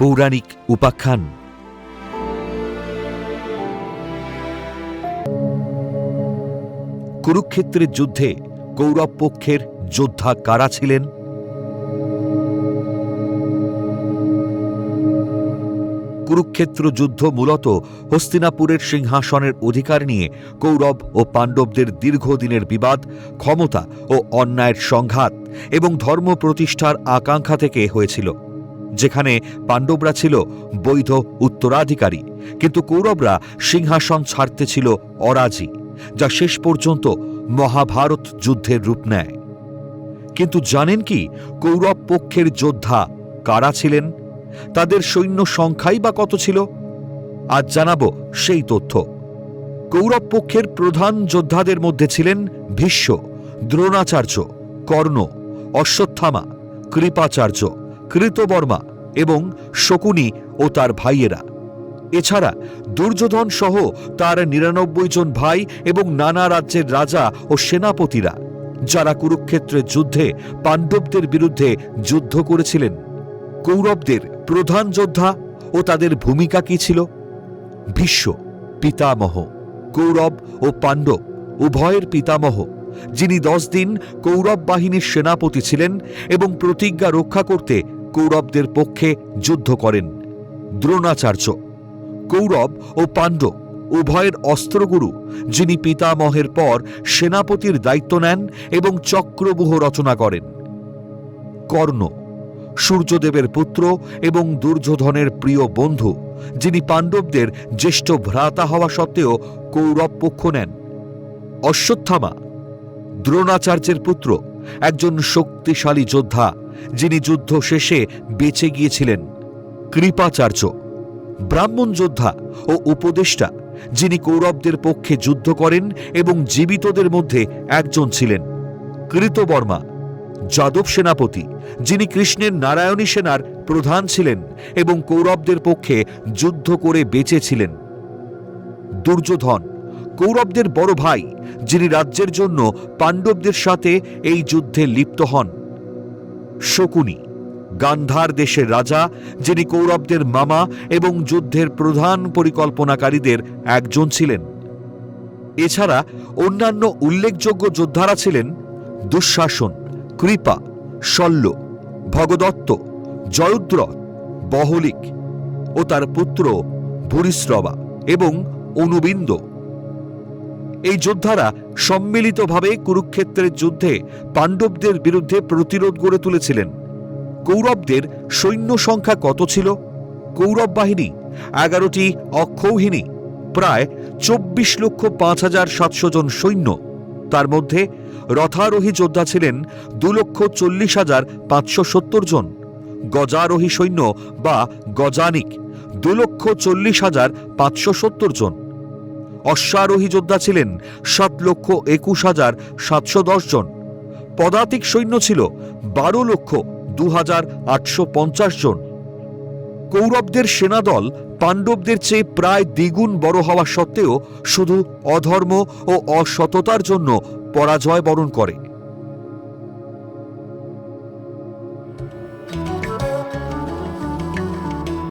পৌরাণিক উপাখ্যান। কুরুক্ষেত্রের যুদ্ধে কৌরব পক্ষের যোদ্ধা কারা ছিলেন? কুরুক্ষেত্র যুদ্ধ মূলত হস্তিনাপুরের সিংহাসনের অধিকার নিয়ে কৌরব ও পাণ্ডবদের দীর্ঘদিনের বিবাদ, ক্ষমতা ও অন্যায়ের সংঘাত এবং ধর্ম প্রতিষ্ঠার আকাঙ্ক্ষা থেকে হয়েছিল। যেখানে পাণ্ডবরা ছিল বৈধ উত্তরাধিকারী, কিন্তু কৌরবরা সিংহাসন ছাড়তে ছিল অরাজি, যা শেষ পর্যন্ত মহাভারত যুদ্ধের রূপ নেয়। কিন্তু জানেন কি কৌরব পক্ষের যোদ্ধা কারা ছিলেন? তাদের সৈন্য সংখ্যাই বা কত ছিল? আজ জানাবো সেই তথ্য। কৌরব পক্ষের প্রধান যোদ্ধাদের মধ্যে ছিলেন ভীষ্ম, দ্রোণাচার্য, কর্ণ, অশ্বত্থামা, কৃপাচার্য, কৃতবর্মা এবং শকুনি ও তার ভাইয়েরা। এছাড়া দুর্যোধন সহ তার ৯৯ জন ভাই এবং নানা রাজ্যের রাজা ও সেনাপতিরা, যারা কুরুক্ষেত্রের যুদ্ধে পাণ্ডবদের বিরুদ্ধে যুদ্ধ করেছিলেন। কৌরবদের প্রধান যোদ্ধা ও তাদের ভূমিকা কি ছিল? ভীষ্ম পিতামহ, কৌরব ও পাণ্ডব উভয়ের পিতামহ, যিনি ১০ দিন কৌরব বাহিনীর সেনাপতি ছিলেন এবং প্রতিজ্ঞা রক্ষা করতে কৌরবদের পক্ষে যুদ্ধ করেন। দ্রোণাচার্য কৌরব ও পাণ্ডব উভয়ের অস্ত্রগুরু, যিনি পিতামহের পর সেনাপতির দায়িত্ব নেন এবং চক্রব্যূহ রচনা করেন। কর্ণ সূর্যদেবের পুত্র এবং দুর্যোধনের প্রিয় বন্ধু, যিনি পাণ্ডবদের জ্যেষ্ঠ ভ্রাতা হওয়া সত্ত্বেও কৌরব পক্ষ নেন। অশ্বত্থামা দ্রোণাচার্যের পুত্র, একজন শক্তিশালী যোদ্ধা, যিনি যুদ্ধ শেষে বেঁচে গিয়েছিলেন। কৃপাচার্য ব্রাহ্মণ যোদ্ধা ও উপদেষ্টা, যিনি কৌরবদের পক্ষে যুদ্ধ করেন এবং জীবিতদের মধ্যে একজন ছিলেন। কৃতবর্মা যাদব সেনাপতি, যিনি কৃষ্ণের নারায়ণী সেনার প্রধান ছিলেন এবং কৌরবদের পক্ষে যুদ্ধ করে বেঁচেছিলেন। দুর্যোধন কৌরবদের বড় ভাই, যিনি রাজ্যের জন্য পাণ্ডবদের সাথে এই যুদ্ধে লিপ্ত হন। শকুনি গান্ধার দেশের রাজা, যিনি কৌরবদের মামা এবং যুদ্ধের প্রধান পরিকল্পনাকারীদের একজন ছিলেন। এছাড়া অন্যান্য উল্লেখযোগ্য যোদ্ধারা ছিলেন দুঃশাসন, কৃপা, শল্য, ভগদত্ত, জয়দ্রথ, বহলিক ও তার পুত্র ভূরিশ্রবা এবং অনুবিন্দ। এই যোদ্ধারা সম্মিলিতভাবে কুরুক্ষেত্রের যুদ্ধে পাণ্ডবদের বিরুদ্ধে প্রতিরোধ গড়ে তুলেছিলেন। কৌরবদের সৈন্য সংখ্যা কত ছিল? কৌরব বাহিনী ১১টি অক্ষৌহিনী, প্রায় ২৪,৫,৭০০ জন সৈন্য। তার মধ্যে রথারোহী যোদ্ধা ছিলেন ২,৪০,৫৭০ জন, গজারোহী সৈন্য বা গজানিক ২,৪০,৫৭০ জন, অশ্বারোহী যোদ্ধা ছিলেন ৭,২১,৭১০ জন, পদাতিক সৈন্য ছিল ১২,০২,৮৫০ জন। কৌরবদের সেনাদল পাণ্ডবদের চেয়ে প্রায় দ্বিগুণ বড় হওয়া সত্ত্বেও শুধু অধর্ম ও অসততার জন্য পরাজয় বরণ করে।